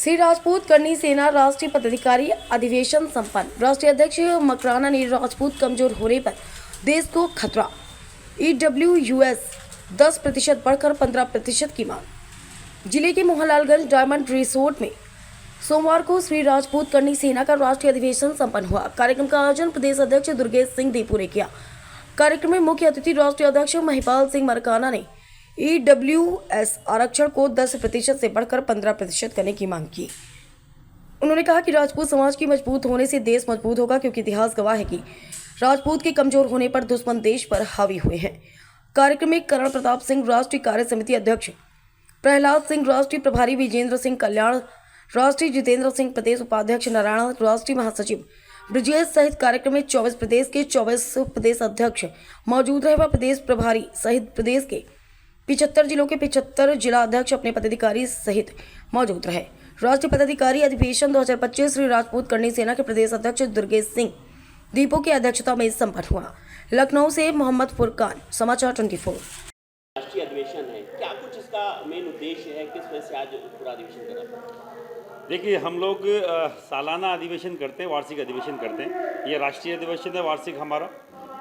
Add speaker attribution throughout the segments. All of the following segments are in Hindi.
Speaker 1: श्री राजपूत करनी सेना राष्ट्रीय पदाधिकारी अधिवेशन संपन्न। राष्ट्रीय अध्यक्ष मकराना ने राजपूत कमजोर होने पर देश को खतरा। EWUS 10% बढ़कर 15% की मांग। जिले के मोहनलालगंज डायमंड रिसोर्ट में सोमवार को श्री राजपूत करनी सेना का राष्ट्रीय अधिवेशन संपन्न हुआ। कार्यक्रम का आयोजन प्रदेश अध्यक्ष दुर्गेश सिंह दीपू ने किया। कार्यक्रम में मुख्य अतिथि राष्ट्रीय अध्यक्ष महिपाल सिंह मरकाना ने EWS आरक्षण को 10% से बढ़कर 15% करने की मांग की। उन्होंने कहा कि राजपूत समाज की मजबूत होने से देश मजबूत होगा, क्योंकि इतिहास गवाह है कि राजपूत के कमजोर होने पर दुश्मन देश पर हावी हुए हैं। कार्यक्रम में करण प्रताप सिंह राष्ट्रीय कार्य समिति अध्यक्ष, प्रहलाद सिंह राष्ट्रीय प्रभारी, विजेंद्र सिंह कल्याण राष्ट्रीय, जितेंद्र सिंह प्रदेश उपाध्यक्ष, नारायण राष्ट्रीय महासचिव ब्रजेश सहित कार्यक्रम में 24 प्रदेश के 24 प्रदेश अध्यक्ष मौजूद रहे व प्रदेश प्रभारी सहित प्रदेश के 75 जिलों के 75 जिला अध्यक्ष अपने पदाधिकारी सहित मौजूद रहे। राष्ट्रीय पदाधिकारी अधिवेशन 2025 श्री राजपूत करनी सेना के प्रदेश अध्यक्ष दुर्गेश सिंह दीपू की अध्यक्षता में संपन्न हुआ। लखनऊ से मोहम्मद फुरकान, समाचार 24।
Speaker 2: राष्ट्रीय अधिवेशन है, क्या कुछ इसका मेन उद्देश्य है, किस वजह से आज पूरा अधिवेशन करना?
Speaker 3: देखिए, हम लोग सालाना अधिवेशन करते हैं, वार्षिक अधिवेशन करते हैं। ये राष्ट्रीय अधिवेशन है, वार्षिक हमारा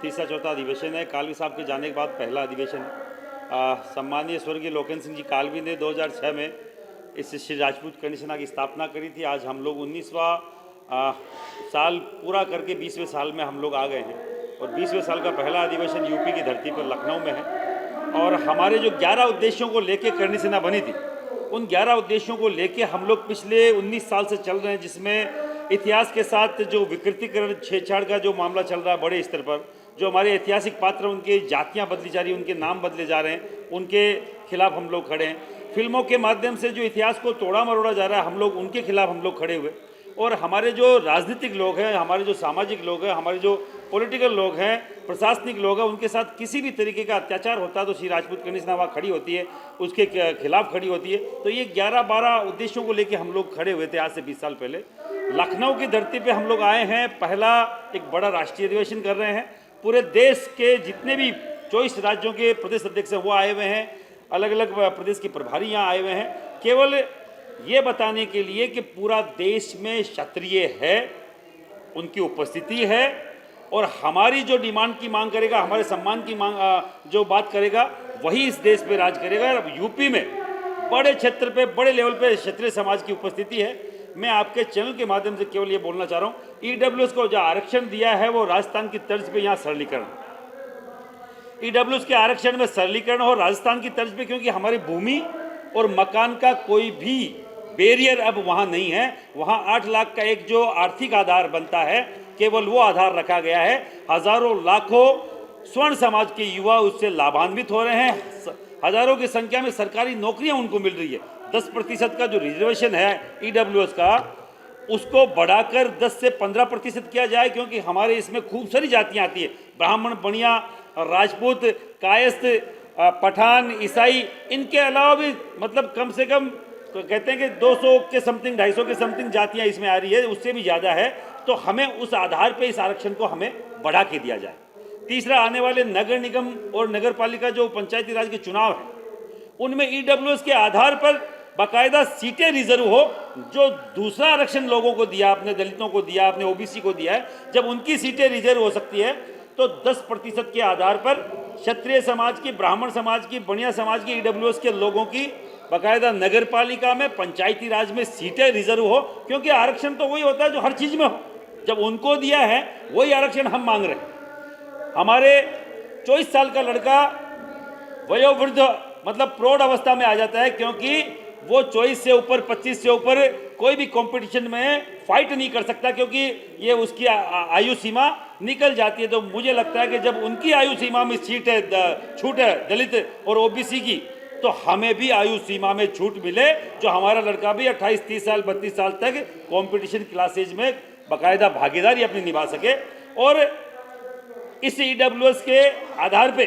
Speaker 3: तीसरा चौथा अधिवेशन है। कालवी साहब के जाने के बाद पहला अधिवेशन है। सम्मानीय स्वर्गीय लोकेन्द्र सिंह जी कालवी ने 2006 में इस श्री राजपूत करनी सेना की स्थापना करी थी। आज हम लोग 19वां साल पूरा करके 20वें साल में हम लोग आ गए हैं और 20वें साल का पहला अधिवेशन यूपी की धरती पर लखनऊ में है। और हमारे जो 11 उद्देश्यों को लेके करनी सेना बनी थी, उन 11 उद्देश्यों को लेके हम लोग पिछले 19 साल से चल रहे हैं, जिसमें इतिहास के साथ जो विकृतीकरण छेड़छाड़ का जो मामला चल रहा है बड़े स्तर पर, जो हमारे ऐतिहासिक पात्र उनके जातियां बदली जा रही हैं, उनके नाम बदले जा रहे हैं, उनके खिलाफ हम लोग खड़े हैं। फिल्मों के माध्यम से जो इतिहास को तोड़ा मरोड़ा जा रहा है, हम लोग उनके खिलाफ हम लोग खड़े हुए। और हमारे जो राजनीतिक लोग हैं, हमारे जो सामाजिक लोग हैं, हमारे जो पॉलिटिकल लोग हैं, प्रशासनिक लोग हैं, उनके साथ किसी भी तरीके का अत्याचार होता है तो श्री राजपूत करनी सेना वहाँ खड़ी होती है, उसके खिलाफ खड़ी होती है। तो ये 11-12 उद्देश्यों को लेकर हम लोग खड़े हुए थे आज से 20 साल पहले। लखनऊ की धरती पर हम लोग आए हैं, पहला एक बड़ा राष्ट्रीय अधिवेशन कर रहे हैं। पूरे देश के जितने भी 24 राज्यों के प्रदेश अध्यक्ष हैं वो आए हुए हैं, अलग अलग प्रदेश के प्रभारी यहाँ आए हुए हैं, केवल ये बताने के लिए कि पूरा देश में क्षत्रिय है, उनकी उपस्थिति है और हमारी जो डिमांड की मांग करेगा, हमारे सम्मान की मांग जो बात करेगा, वही इस देश पे राज करेगा। अब यूपी में बड़े क्षेत्र पे, बड़े लेवल पे क्षत्रिय समाज की उपस्थिति है। मैं आपके चैनल के माध्यम से केवल ये बोलना चाह रहा हूँ, EWS को जो आरक्षण दिया है वो राजस्थान की तर्ज पे यहाँ सरलीकरण, EWS के आरक्षण में सरलीकरण हो राजस्थान की तर्ज पे, क्योंकि हमारी भूमि और मकान का कोई भी बैरियर अब वहाँ नहीं है। वहाँ 8 लाख का एक जो आर्थिक आधार बनता है, केवल वो आधार रखा गया है। हजारों लाखों स्वर्ण समाज के युवा उससे लाभान्वित हो रहे हैं। हजारों की संख्या में सरकारी नौकरियां उनको मिल रही है। 10% का जो रिजर्वेशन है EWS का, उसको बढ़ाकर 10 से 15% किया जाए, क्योंकि हमारे इसमें खूब सारी जातियां आती है, ब्राह्मण, बनिया, राजपूत, कायस्थ, पठान, ईसाई, इनके अलावा भी मतलब कम से कम कहते हैं कि 200 के समथिंग, 250 के समथिंग जातियां इसमें आ रही है, उससे भी ज़्यादा है। तो हमें उस आधार पर इस आरक्षण को हमें बढ़ा के दिया जाए। तीसरा, आने वाले नगर निगम और नगर पालिका जो पंचायती राज के चुनाव हैं, उनमें EWS के आधार पर बाकायदा सीटें रिजर्व हो। जो दूसरा आरक्षण लोगों को दिया, अपने दलितों को दिया, अपने OBC को दिया है, जब उनकी सीटें रिजर्व हो सकती है तो 10% के आधार पर क्षत्रिय समाज की, ब्राह्मण समाज की, बनिया समाज की, EWS के लोगों की बाकायदा नगर पालिका में, पंचायती राज में सीटें रिजर्व हो। क्योंकि आरक्षण तो वही होता है जो हर चीज़ में हो। जब उनको दिया है वही आरक्षण हम मांग रहे हैं। हमारे 24 साल का लड़का वयोवृद्ध मतलब प्रौढ़ अवस्था में आ जाता है, क्योंकि वो 24 से ऊपर, 25 से ऊपर कोई भी कंपटीशन में फाइट नहीं कर सकता, क्योंकि ये उसकी आयु सीमा निकल जाती है। तो मुझे लगता है कि जब उनकी आयु सीमा में छूट है दलित और OBC की, तो हमें भी आयु सीमा में छूट मिले, जो हमारा लड़का भी 28, 30 साल, 32 साल तक कंपटीशन क्लासेज में बाकायदा भागीदारी अपनी निभा सके। और इस EWS के आधार पे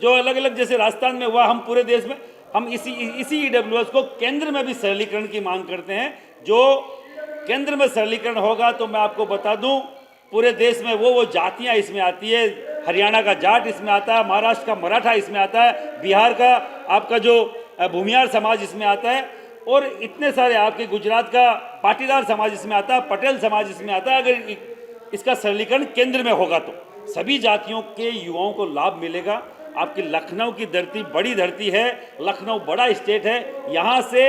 Speaker 3: जो अलग अलग, जैसे राजस्थान में हुआ, हम पूरे देश में हम इसी EWS को केंद्र में भी सरलीकरण की मांग करते हैं। जो केंद्र में सरलीकरण होगा तो मैं आपको बता दूं, पूरे देश में वो जातियां इसमें आती है। हरियाणा का जाट इसमें आता है, महाराष्ट्र का मराठा इसमें आता है, बिहार का आपका जो भूमियार समाज इसमें आता है। और इतने सारे आपके गुजरात का पाटीदार समाज इसमें आता है, पटेल समाज इसमें आता है। अगर इसका सरलीकरण केंद्र में होगा तो सभी जातियों के युवाओं को लाभ मिलेगा। आपकी लखनऊ की धरती बड़ी धरती है, लखनऊ बड़ा स्टेट है, यहाँ से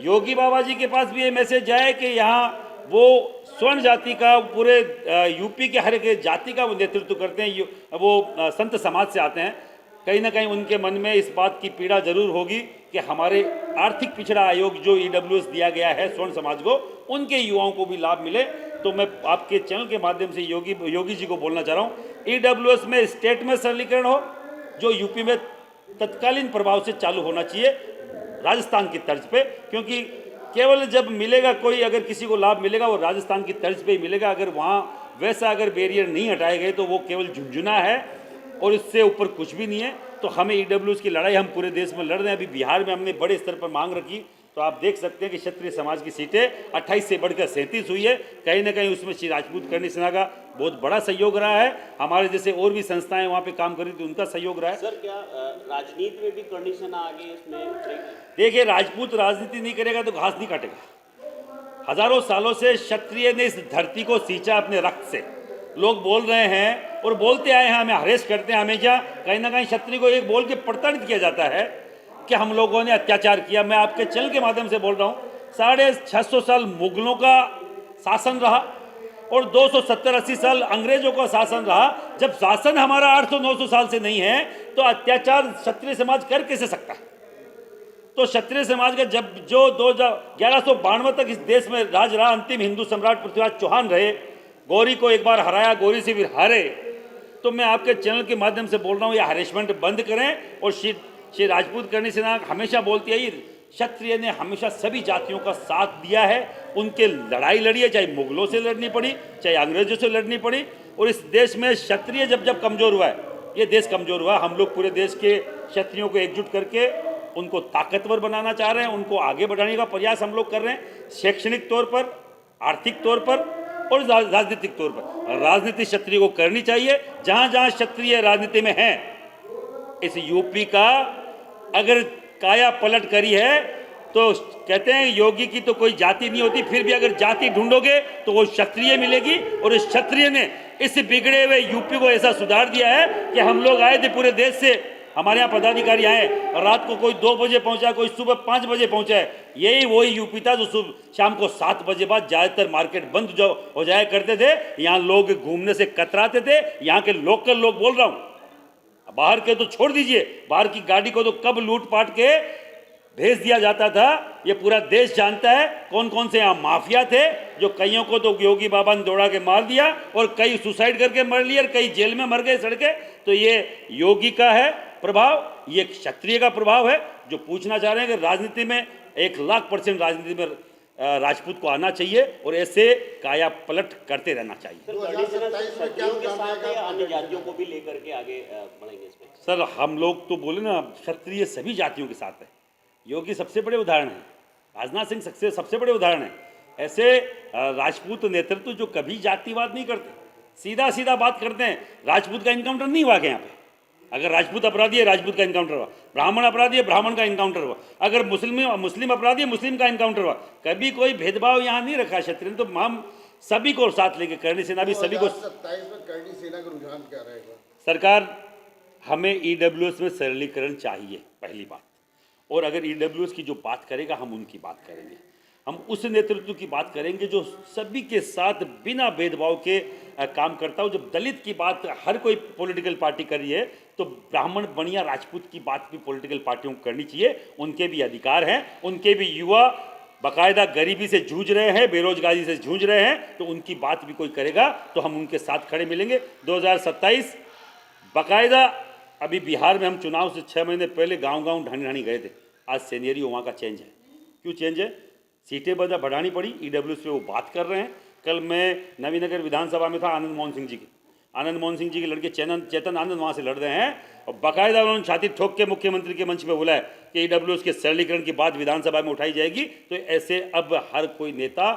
Speaker 3: योगी बाबा जी के पास भी ये मैसेज जाए कि यहाँ वो स्वर्ण जाति का पूरे यूपी के हर एक जाति का वो नेतृत्व करते हैं, वो संत समाज से आते हैं। कहीं ना कहीं उनके मन में इस बात की पीड़ा जरूर होगी कि हमारे आर्थिक पिछड़ा आयोग जो ईडब्ल्यूएस दिया गया है स्वर्ण समाज को, उनके युवाओं को भी लाभ मिले। तो मैं आपके चैनल के माध्यम से योगी जी को बोलना चाह रहा हूँ, ईडब्ल्यूएस में स्टेट में सरलीकरण हो, जो यूपी में तत्कालीन प्रभाव से चालू होना चाहिए राजस्थान की तर्ज पे, क्योंकि केवल जब मिलेगा कोई, अगर किसी को लाभ मिलेगा वो राजस्थान की तर्ज पे ही मिलेगा। अगर वहाँ वैसा अगर बैरियर नहीं हटाए गए तो वो केवल झुंझुना है और इससे ऊपर कुछ भी नहीं है। तो हमें ईडब्ल्यूएस की लड़ाई हम पूरे देश में लड़ रहे हैं। अभी बिहार में हमने बड़े स्तर पर मांग रखी, तो आप देख सकते हैं कि क्षत्रिय समाज की सीटें 28 से बढ़कर 37 हुई है। कहीं ना कहीं उसमें श्री राजपूत करनी सेना का बहुत बड़ा सहयोग रहा है। हमारे जैसे और भी संस्थाएं वहाँ पे काम कर रही थी, उनका सहयोग रहा है।
Speaker 2: सर, क्या राजनीति में भी करनी सेना आगे इसमें उतरेगी?
Speaker 3: देखिए, राजपूत राजनीति नहीं करेगा तो घास नहीं काटेगा। हजारों सालों से क्षत्रिय ने इस धरती को सींचा अपने रक्त से। लोग बोल रहे हैं और बोलते आए हैं, हमें हरेश करते हैं हमेशा। कहीं ना कहीं क्षत्रिय को एक बोल के प्रताड़ित किया जाता है कि हम लोगों ने अत्याचार किया। मैं आपके चैनल के माध्यम से बोल रहा हूँ, 650 साल मुगलों का शासन रहा और 270-80 साल अंग्रेजों का शासन रहा। जब शासन हमारा 800-900 साल से नहीं है तो अत्याचार क्षत्रिय समाज कर कैसे सकता है? तो क्षत्रिय समाज का जब जो 1192 तक इस देश में राज रहा, अंतिम हिंदू सम्राट पृथ्वीराज चौहान रहे, गौरी को एक बार हराया, गौरी से फिर हारे। तो मैं आपके चैनल के माध्यम से बोल रहा हूँ, ये हरेसमेंट बंद करें। और श्री राजपूत करनी सेना हमेशा बोलती है, क्षत्रिय ने हमेशा सभी जातियों का साथ दिया है। उनके लड़ाई लड़ी है, चाहे मुगलों से लड़नी पड़ी, चाहे अंग्रेजों से लड़नी पड़ी। और इस देश में क्षत्रिय जब कमजोर हुआ है, ये देश कमजोर हुआ। हम लोग पूरे देश के क्षत्रियों को एकजुट करके उनको ताकतवर बनाना चाह रहे हैं, उनको आगे बढ़ाने का प्रयास हम लोग कर रहे हैं, शैक्षणिक तौर पर, आर्थिक तौर पर और राजनीतिक तौर पर। राजनीति क्षत्रिय को करनी चाहिए। जहाँ जहाँ क्षत्रिय राजनीति में हैं, इस यूपी का अगर काया पलट करी है तो कहते हैं योगी की तो कोई जाति नहीं होती, फिर भी अगर जाति ढूंढोगे तो वो क्षत्रिय मिलेगी। और इस क्षत्रिय ने इस बिगड़े हुए यूपी को ऐसा सुधार दिया है कि हम लोग आए थे पूरे देश से, हमारे यहाँ पदाधिकारी आए और रात को कोई 2 बजे पहुंचा, कोई सुबह 5 बजे पहुंचा है। यही वही यूपी था जो शाम को 7 बजे बाद ज़्यादातर मार्केट बंद जो हो जाया करते थे। यहाँ लोग घूमने से कतराते थे। यहाँ के लोकल लोग, बोल रहा हूँ, बाहर के तो छोड़ दीजिए, बाहर की गाड़ी को तो कब लूटपाट के भेज दिया जाता था, ये पूरा देश जानता है। कौन कौन से यहाँ माफिया थे, जो कईयों को तो योगी बाबा ने दौड़ा के मार दिया और कई सुसाइड करके मर लिए और कई जेल में मर गए सड़के। तो ये योगी का है प्रभाव, ये क्षत्रिय का प्रभाव है। जो पूछना चाह रहे हैं कि राजनीति में 1,00,000% राजनीति में राजपूत को आना चाहिए और ऐसे काया पलट करते रहना चाहिए।
Speaker 2: सर, करनी सेना क्षत्रियों के साथ या अन्य जातियों को भी लेकर के आगे बढ़ेंगे इसमें?
Speaker 3: सर, हम लोग तो बोले ना, क्षत्रिय सभी जातियों के साथ है। योगी सबसे बड़े उदाहरण है, राजनाथ सिंह सबसे बड़े उदाहरण है। ऐसे राजपूत नेतृत्व जो कभी जातिवाद नहीं करते, सीधा सीधा बात करते हैं। राजपूत का इनकाउंटर नहीं हुआ यहाँ पे। अगर राजपूत अपराधी है, राजपूत का इनकाउंटर हुआ। ब्राह्मण अपराधी है, ब्राह्मण का इनकाउंटर हुआ। अगर मुस्लिम अपराधी है, मुस्लिम का इनकाउंटर हुआ। कभी कोई भेदभाव यहाँ नहीं रखा क्षत्रिय। तो हम सभी को साथ लेके करनी सेना भी सभी को।
Speaker 4: 2027 में करनी सेना का रुझान क्या रहेगा?
Speaker 3: सरकार, हमें ईडब्ल्यूएस में सरलीकरण चाहिए, पहली बात। और अगर ईडब्ल्यूएस की जो बात करेगा, हम उनकी बात करेंगे। हम उस नेतृत्व की बात करेंगे जो सभी के साथ बिना भेदभाव के काम करता हो। जब दलित की बात हर कोई पॉलिटिकल पार्टी कर रही है, तो ब्राह्मण बनिया राजपूत की बात भी पॉलिटिकल पार्टियों को करनी चाहिए। उनके भी अधिकार हैं, उनके भी युवा बाकायदा गरीबी से जूझ रहे हैं, बेरोजगारी से जूझ रहे हैं। तो उनकी बात भी कोई करेगा तो हम उनके साथ खड़े मिलेंगे। 2027 बाकायदा, अभी बिहार में हम चुनाव से 6 महीने पहले गांव-गांव ढाणी गए थे। आज सिनेरियो वहाँ का चेंज है। क्यों चेंज है? सीटें बढ़ानी पड़ी, ईडब्ल्यूएस पे वो बात कर रहे हैं। कल मैं नवीनगर विधानसभा में था, आनंद मोहन सिंह जी के लड़के चेतन आनंद वहाँ से लड़ रहे हैं और बाकायदा उन्होंने छाती ठोक के मुख्यमंत्री के मंच पे बोला है कि ईडब्ल्यूएस के सरलीकरण की बात विधानसभा में उठाई जाएगी। तो ऐसे अब हर कोई नेता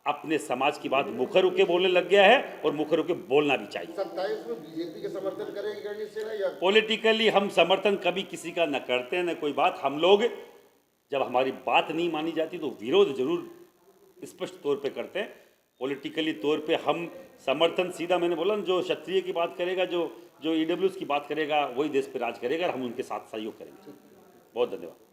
Speaker 3: अपने समाज की बात मुखर होकर बोलने लग गया है और मुखर होकर बोलना भी चाहिए।
Speaker 4: 27 में बीजेपी के समर्थन करेगी करनी सेना या?
Speaker 3: पॉलिटिकली हम समर्थन कभी किसी का न करते हैं न कोई बात। हम लोग जब हमारी बात नहीं मानी जाती तो विरोध जरूर स्पष्ट तौर पे करते हैं। पॉलिटिकली तौर पे हम समर्थन सीधा, मैंने बोला ना, जो क्षत्रिय की बात करेगा, जो ईडब्ल्यूज की बात करेगा, वही देश पे राज करेगा और हम उनके साथ सहयोग करेंगे। बहुत धन्यवाद।